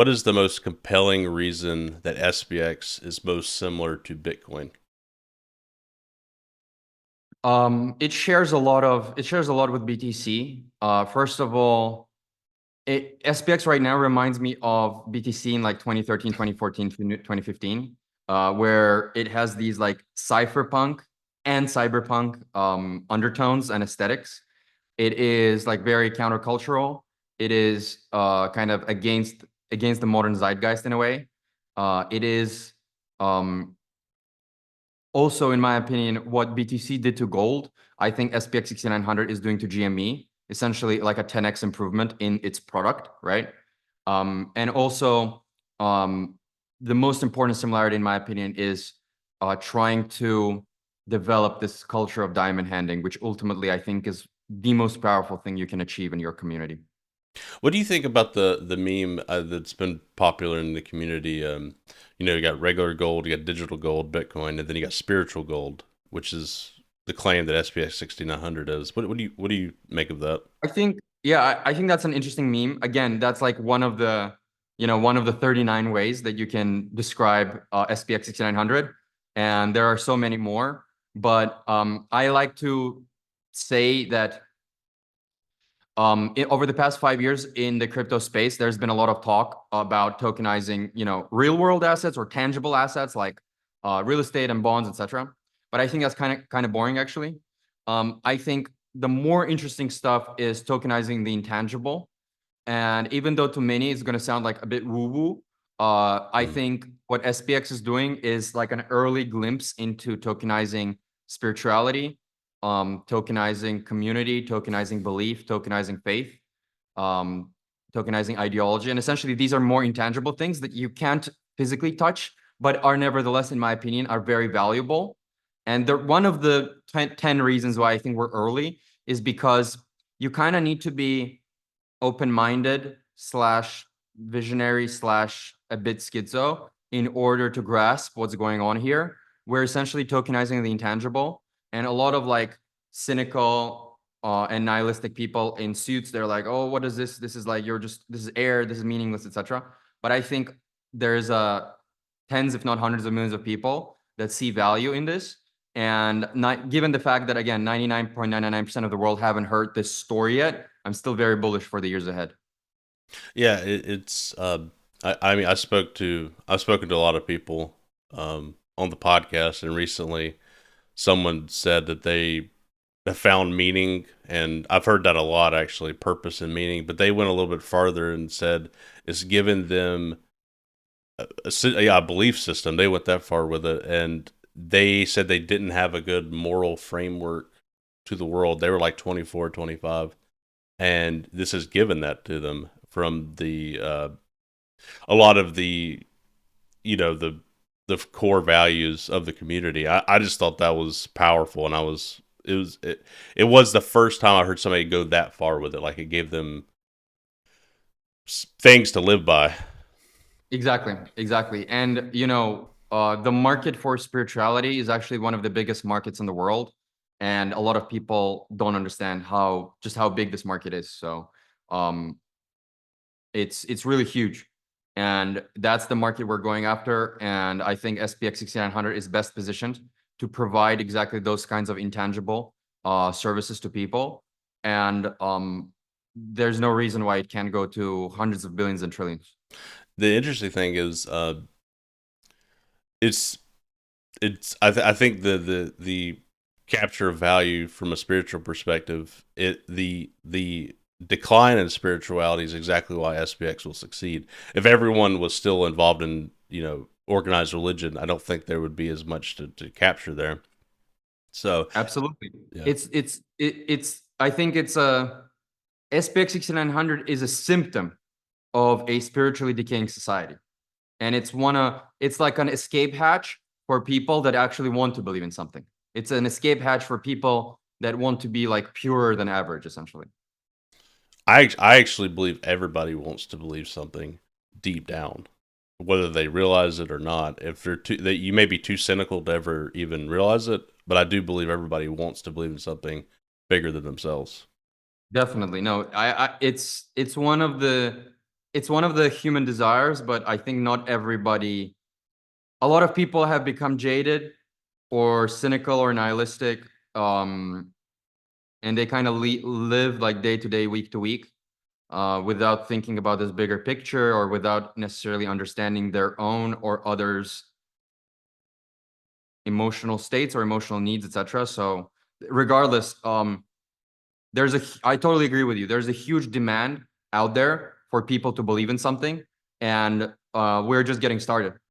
What is the most compelling reason that SPX is most similar to Bitcoin? It shares a lot with BTC. First of all, SPX right now reminds me of BTC in like 2013, 2014, 2015, where it has these like cypherpunk and cyberpunk undertones and aesthetics. It is like very countercultural. It is kind of against the modern zeitgeist in a way. It is um, also, in my opinion, what BTC did to gold, I think SPX 6900 is doing to GME, essentially like a 10x improvement in its product, right? And also, um, the most important similarity, in my opinion, is trying to develop this culture of diamond handing, which ultimately I think is the most powerful thing you can achieve in your community. What do you think about the meme that's been popular in the community? You got regular gold, you got digital gold, Bitcoin, and then you got spiritual gold, which is the claim that SPX 6900 is. What do you make of that? I think, yeah, I think that's an interesting meme. Again, that's like one of the 39 ways that you can describe SPX 6900, and there are so many more. But I like to say that over the past 5 years in the crypto space, there's been a lot of talk about tokenizing, real world assets or tangible assets like real estate and bonds, etc. But I think that's kind of boring, actually. I think the more interesting stuff is tokenizing the intangible. And even though to many it's going to sound like a bit woo-woo, I Mm. think what SPX is doing is like an early glimpse into tokenizing spirituality, tokenizing community, tokenizing belief, tokenizing faith, um, tokenizing ideology. And essentially, these are more intangible things that you can't physically touch, but are nevertheless, in my opinion, are very valuable. And one of the 10 reasons why I think we're early is because you kind of need to be open-minded slash visionary slash a bit schizo in order to grasp what's going on here. We're essentially tokenizing the intangible, and a lot of like cynical and nihilistic people in suits, they're like, oh, what is this? This is like, this is air, this is meaningless, etc. But I think there's tens, if not hundreds of millions of people that see value in this. And not, given the fact that, again, 99.999% of the world haven't heard this story yet, I'm still very bullish for the years ahead. Yeah, it's. I mean, I've spoken to a lot of people on the podcast, and recently someone said that they have found meaning, and I've heard that a lot actually, purpose and meaning. But they went a little bit farther and said it's given them a belief system. They went that far with it, and they said they didn't have a good moral framework to the world. They were like 24, 25, and this has given that to them from the a lot of the you know the core values of the community. I just thought that was powerful, and it was the first time I heard somebody go that far with it. Like it gave them things to live by. Exactly, exactly. And the market for spirituality is actually one of the biggest markets in the world, and a lot of people don't understand how big this market is. So, um, it's really huge, and that's the market we're going after. And I think SPX 6900 is best positioned to provide exactly those kinds of intangible services to people. And there's no reason why it can't go to hundreds of billions and trillions. The interesting thing is, it's I think the capture of value from a spiritual perspective, the decline in spirituality is exactly why SPX will succeed. If everyone was still involved in organized religion, I don't think there would be as much to capture there. So Absolutely. yeah, It's I think it's a SPX 6900 is a symptom of a spiritually decaying society. And it's like an escape hatch for people that actually want to believe in something. It's an escape hatch for people that want to be like purer than average, essentially. I actually believe everybody wants to believe something deep down, whether they realize it or not. If they're too, that you may be too cynical to ever even realize it, but I do believe everybody wants to believe in something bigger than themselves. Definitely. No, it's one of the it's one of the human desires, but I think not everybody, a lot of people have become jaded or cynical or nihilistic, and they kind of live like day to day, week to week, without thinking about this bigger picture or without necessarily understanding their own or others' emotional states or emotional needs, etc. So regardless, I totally agree with you. There's a huge demand out there for people to believe in something, and we're just getting started.